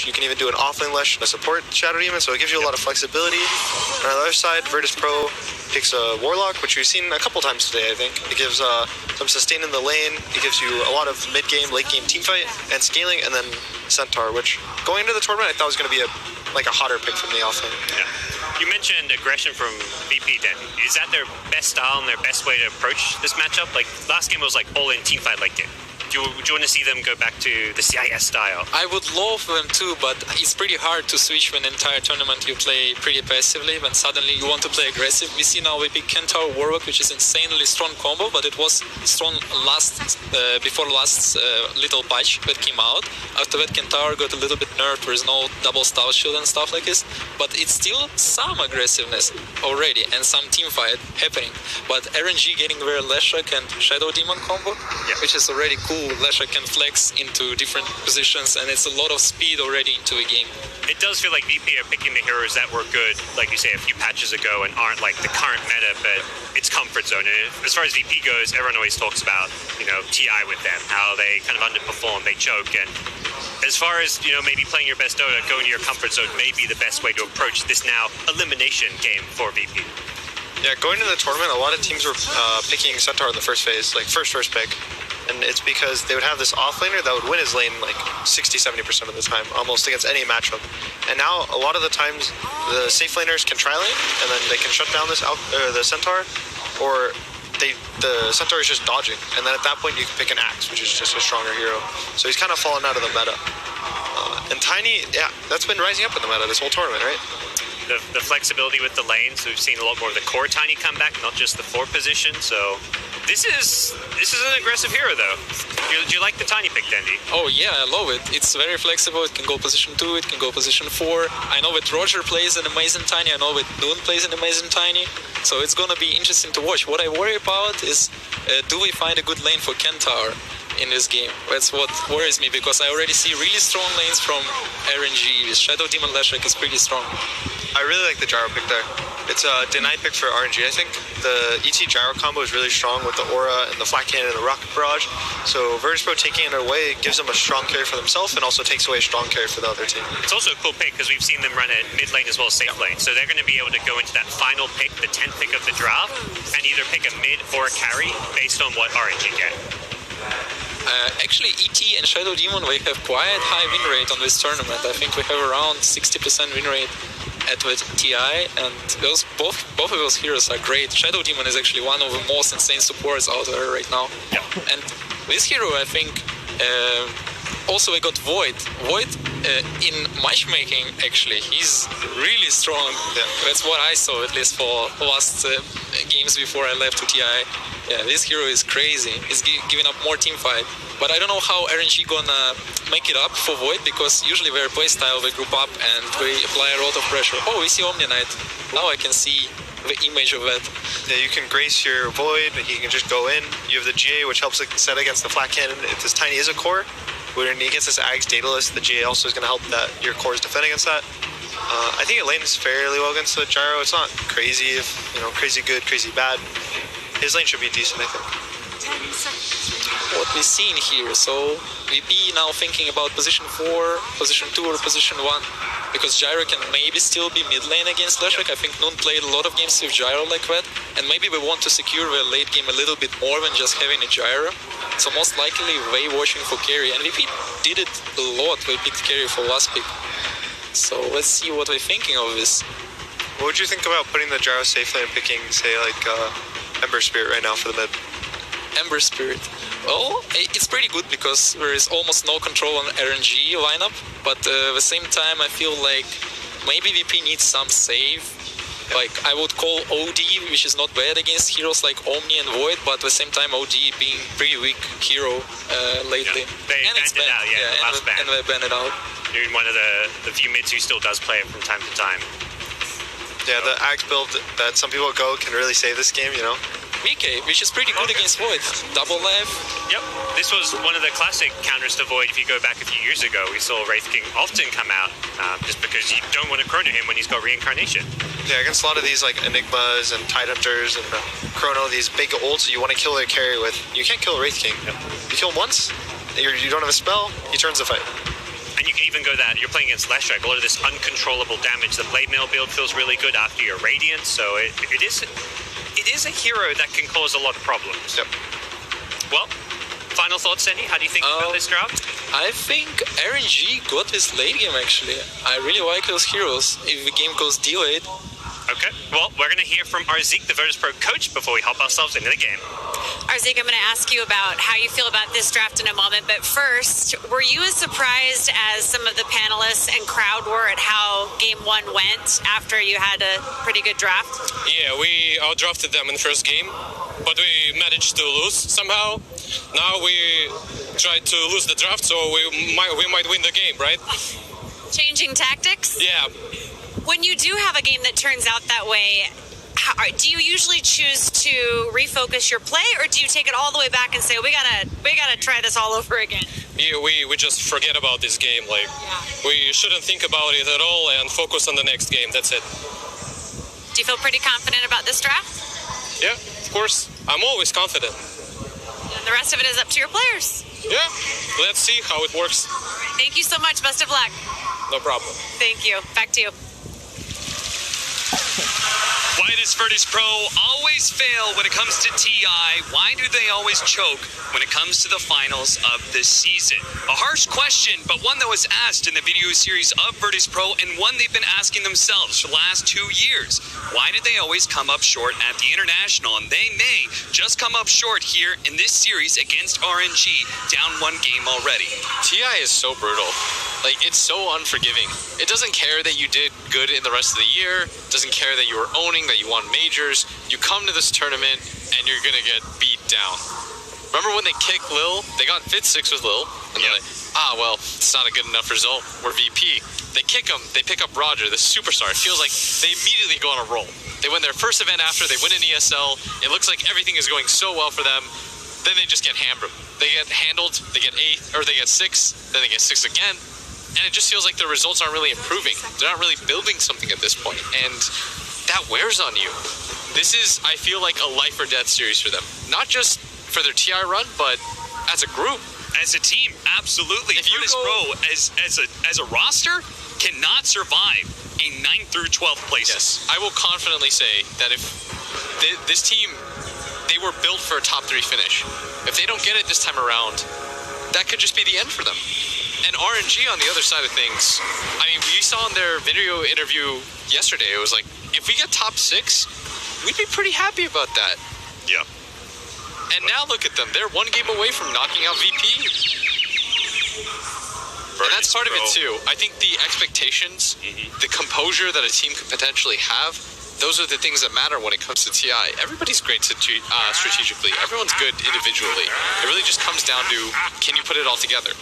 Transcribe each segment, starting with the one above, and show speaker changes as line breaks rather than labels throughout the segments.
Lesh. You can even do an offlane Lesh and a support Shadow Demon, so it gives you a lot of flexibility. And on the other side, Virtus Pro picks a Warlock, which we've seen a couple times today, I think. It gives some sustain in the lane, it gives you a lot of mid-game, late-game teamfight, and scaling, and then Centaur, which going into the tournament I thought was going to be a hotter pick from the offlane.
Yeah. You mentioned aggression from VP then. Is that their best style and their best way to approach this matchup? Like, last game was like all-in teamfight like it. Do you want to see them go back to the CIS style?
I would love them too, but it's pretty hard to switch when the entire tournament you play pretty passively, when suddenly you want to play aggressive. We see now we pick Kentaur Warlock, which is insanely strong combo, but it was strong before last little patch that came out. After that, Kentaur got a little bit nerfed. There's no double stout shield and stuff like this, but it's still some aggressiveness already and some team fight happening. But RnG getting their Leshrac and Shadow Demon combo, which is already cool. Leshrac can flex into different positions, and it's a lot of speed already into the game.
It does feel like VP are picking the heroes that were good, like you say, a few patches ago, and aren't like the current meta, but it's comfort zone. And as far as VP goes, everyone always talks about, TI with them, how they kind of underperform, they choke, and as far as, maybe playing your best Dota, going to your comfort zone may be the best way to approach this now elimination game for VP.
Yeah, going into the tournament, a lot of teams were picking Centaur in the first phase, like first pick. And it's because they would have this offlaner that would win his lane like 60-70% of the time, almost against any matchup. And now a lot of the times the safe laners can try lane, and then they can shut down the Centaur, or the Centaur is just dodging. And then at that point you can pick an Axe, which is just a stronger hero. So he's kind of fallen out of the meta. And Tiny, yeah, that's been rising up in the meta this whole tournament, right?
The flexibility with the lanes, we've seen a lot more of the core Tiny come back, not just the 4 position, so this is an aggressive hero though. Do you like the Tiny pick, Dendy?
Oh yeah, I love it. It's very flexible, it can go position 2, it can go position 4. I know that Roger plays an amazing Tiny, I know that Noon plays an amazing Tiny, so it's gonna be interesting to watch. What I worry about is, do we find a good lane for Kentaur in this game? That's what worries me, because I already see really strong lanes from RnG. Shadow Demon Leshrac is pretty strong.
I really like the Gyro pick there. It's a denied pick for RnG, I think. The ET Gyro combo is really strong with the Aura and the Flat Cannon and the Rocket Barrage. So Virtus Pro taking it away gives them a strong carry for themselves and also takes away a strong carry for the other team.
It's also a cool pick because we've seen them run it mid lane as well as safe lane. So they're going to be able to go into that final pick, the 10th pick of the draft, and either pick a mid or a carry based on what RnG get.
Actually, ET and Shadow Demon, we have quite high win rate on this tournament. I think we have around 60% win rate at the TI, and both of those heroes are great. Shadow Demon is actually one of the most insane supports out there right now.
Yeah.
And this hero, I think, also we got Void. Void in matchmaking, actually, he's really strong.
Yeah.
That's what I saw, at least for last games before I left to TI. Yeah, this hero is crazy. He's giving up more team fight. But I don't know how RnG gonna make it up for Void, because usually their playstyle, they group up and they apply a lot of pressure. Oh, we see Omni Knight. Now I can see the image of that.
Yeah, you can grace your Void, he can just go in. You have the GA, which helps it set against the Flat Cannon. If this Tiny is a core, when he gets this Ags Daedalus, the GA also is going to help that your cores defend against that. I think it lanes fairly well against the Gyro. It's not crazy, crazy good, crazy bad. His lane should be decent, I think.
What we've seen here, so VP now thinking about position 4, position 2 or position 1, because Gyro can maybe still be mid lane against Leshrac. I think Noon played a lot of games with Gyro like that, and maybe we want to secure the late game a little bit more than just having a Gyro. So most likely they watching for carry, and VP did it a lot. They picked carry for last pick. So let's see what we're thinking of this.
What would you think about putting the Gyro safe lane and picking, say, like Ember Spirit right now for the mid?
Ember Spirit. Well, it's pretty good because there is almost no control on RnG lineup, but at the same time I feel like maybe VP needs some save. Like, I would call OD, which is not bad against heroes like Omni and Void, but at the same time OD being pretty weak hero lately.
Yeah, they banned it out,
and they banned it out.
You're one of the few mids who still does play it from time to time.
Yeah, the Axe build that some people go can really save this game,
VK, which is pretty good against Void. Double life.
Yep. This was one of the classic counters to Void. If you go back a few years ago, we saw Wraith King often come out just because you don't want to chrono him when he's got reincarnation.
Yeah, against a lot of these like Enigmas and Tide Hunters and Chrono, these big ults you want to kill their carry with. You can't kill Wraith King.
Yep.
You kill him once, you don't have a spell, he turns the fight.
And you can even even go that you're playing against Leshrac, a lot of this uncontrollable damage. The Blade Mail build feels really good after your Radiance, so it is a hero that can cause a lot of problems.
Yep.
Well, final thoughts, Sandy? How do you think about this draft?
I think RnG got this late game actually. I really like those heroes. If the game goes D-late.
Okay, well, we're going to hear from Arzik, the Virtus Pro coach, before we hop ourselves into the game.
Arzik, I'm going to ask you about how you feel about this draft in a moment, but first, were you as surprised as some of the panelists and crowd were at how Game 1 went after you had a pretty good draft?
Yeah, we outdrafted them in the first game, but we managed to lose somehow. Now we tried to lose the draft, so we might win the game, right?
Changing tactics?
Yeah.
When you do have a game that turns out that way, do you usually choose to refocus your play, or do you take it all the way back and say, we gotta try this all over again?
Yeah, we just forget about this game. Like, we shouldn't think about it at all and focus on the next game. That's it.
Do you feel pretty confident about this draft?
Yeah, of course. I'm always confident.
And the rest of it is up to your players.
Yeah, let's see how it works.
Thank you so much. Best of luck.
No problem.
Thank you. Back to you.
Why does Virtus Pro always fail when it comes to TI? Why do they always choke when it comes to the finals of the season? A harsh question, but one that was asked in the video series of Virtus Pro and one they've been asking themselves for the last 2 years. Why did they always come up short at the International? And they may just come up short here in this series against RnG, down 1 game already.
TI is so brutal. Like, it's so unforgiving. It doesn't care that you did good in the rest of the year. It doesn't care that you were owning, that you won majors. You come to this tournament and you're gonna get beat down. Remember when they kicked Lil? They got 5th-6 with Lil, and they're like, well, it's not a good enough result. We're VP. They kick him. They pick up Roger, the superstar. It feels like they immediately go on a roll. They win their first event after. They win an ESL. It looks like everything is going so well for them. Then they just get hammered. They get handled. They get 8th, or they get 6th. Then they get 6th again. And it just feels like their results aren't really improving. They're not really building something at this point. And that wears on you. This is, I feel like, a life or death series for them. Not just for their TI run, but as a group.
As a team, absolutely.
If you
Virtus Pro, as a roster, cannot survive a 9th through 12th places.
Yes, I will confidently say that if this team, they were built for a top 3 finish. If they don't get it this time around, that could just be the end for them. And RnG on the other side of things, I mean, we saw in their video interview yesterday, it was like, if we get top 6, we'd be pretty happy about that.
Yeah.
And now look at them. They're 1 game away from knocking out VP. And that's part of it too. I think the expectations, the composure that a team could potentially have, those are the things that matter when it comes to TI. Everybody's great strategically. Everyone's good individually. It really just comes down to, can you put it all together?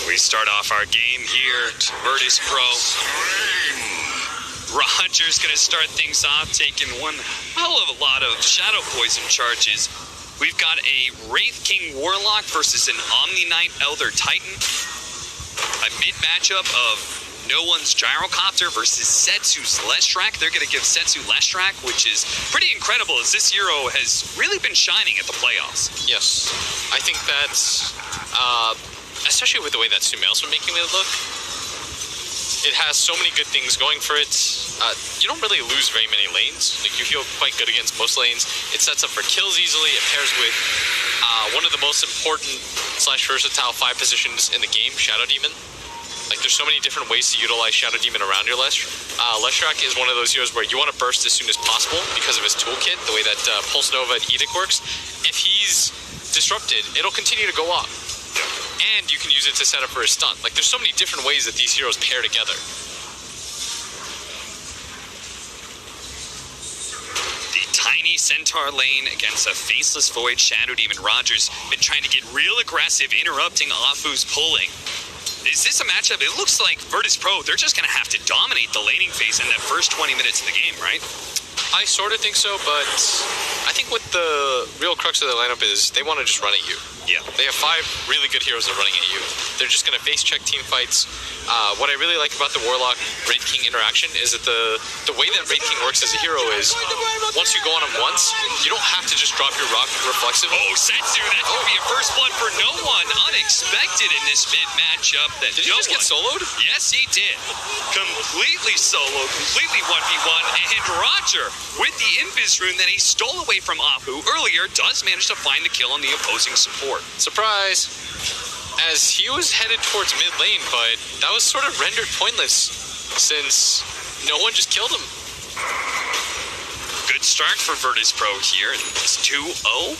We start off our game here, Virtus Pro. Roger's going to start things off, taking one hell of a lot of Shadow Poison charges. We've got a Wraith King Warlock versus an Omni Knight Elder Titan. A mid matchup of No One's Gyrocopter versus Setsu's Leshrac. They're going to give Setsu Leshrac, which is pretty incredible as this hero has really been shining at the playoffs.
Yes. I think that's, especially with the way that Sumail's been making it look, it has so many good things going for it. You don't really lose very many lanes. Like, you feel quite good against most lanes. It sets up for kills easily. It pairs with one of the most important / versatile 5 positions in the game, Shadow Demon. Like, there's so many different ways to utilize Shadow Demon around your Leshrac is one of those heroes where you want to burst as soon as possible because of his toolkit, the way that Pulse Nova and Edict works. If he's disrupted, it'll continue to go up. And you can use it to set up for a stun. Like, there's so many different ways that these heroes pair together.
The tiny Centaur lane against a faceless Void Shadow Demon. Roger's been trying to get real aggressive, interrupting Afu's pulling. Is this a matchup? It looks like Virtus Pro, they're just going to have to dominate the laning phase in that first 20 minutes of the game, right?
I sort of think so, but I think what the real crux of the lineup is, they want to just run at you.
Yeah.
They have 5 really good heroes that are running at you. They're just going to face check team fights. What I really like about the Warlock Wraith King interaction is that the way that Wraith King works as a hero is once you go on him once, you don't have to just drop your rock reflexive.
Oh, Setsu, that's going to be a first blood for no one. Unexpected in this mid matchup. That
Did he just get soloed?
Yes, he did. Completely solo, completely 1v1. And Roger, with the Invis rune that he stole away from Apu earlier, does manage to find the kill on the opposing support.
Surprise! As he was headed towards mid lane, but that was sort of rendered pointless since no one just killed him.
Good start for Virtus Pro here. It's 2-0,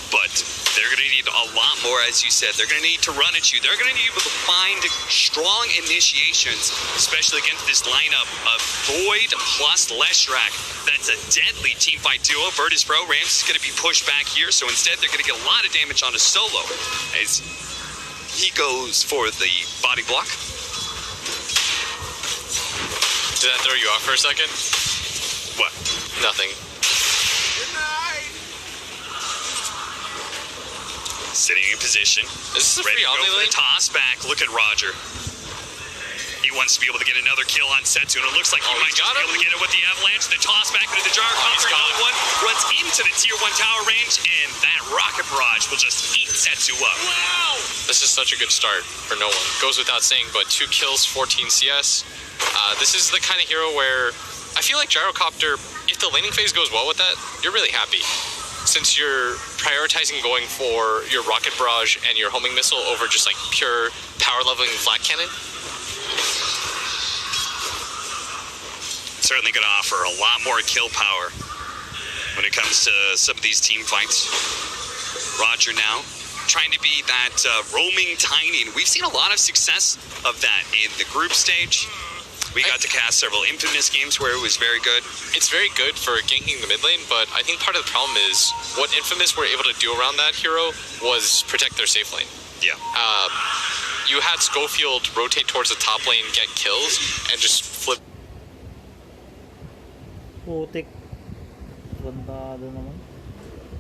but they're going to need a lot more, as you said. They're going to need to run at you. They're going to need to be able to find strong initiations, especially against this lineup of Void plus Leshrac. That's a deadly teamfight duo. Virtus Pro, Rams is going to be pushed back here, so instead they're going to get a lot of damage on a solo. As he goes for the body block.
Did that throw you off for a second?
What?
Nothing.
Sitting in position.
Is this a
Ready
free
to go
Omni
for the
lane?
toss back. Look at Roger. He wants to be able to get another kill on Setsu, and it looks like he might just be able to get it with the avalanche. The toss back into the jar, comes for another one, runs into the tier 1 tower range, and that rocket barrage will just eat Setsu up.
Wow!
This is such a good start for no one. Goes without saying, but 2 kills, 14 CS. This is the kind of hero where I feel like Gyrocopter, if the laning phase goes well with that, you're really happy. Since you're prioritizing going for your rocket barrage and your homing missile over just like pure power leveling flat cannon.
Certainly going to offer a lot more kill power when it comes to some of these team fights. Roger now trying to be that roaming Tiny, and we've seen a lot of success of that in the group stage. We got to cast several Infamous games where it was very good.
It's very good for ganking the mid lane, but I think part of the problem is what Infamous were able to do around that hero was protect their safe lane.
Yeah.
You had Schofield rotate towards the top lane, get kills, and just flip.
Putik. Rentado naman.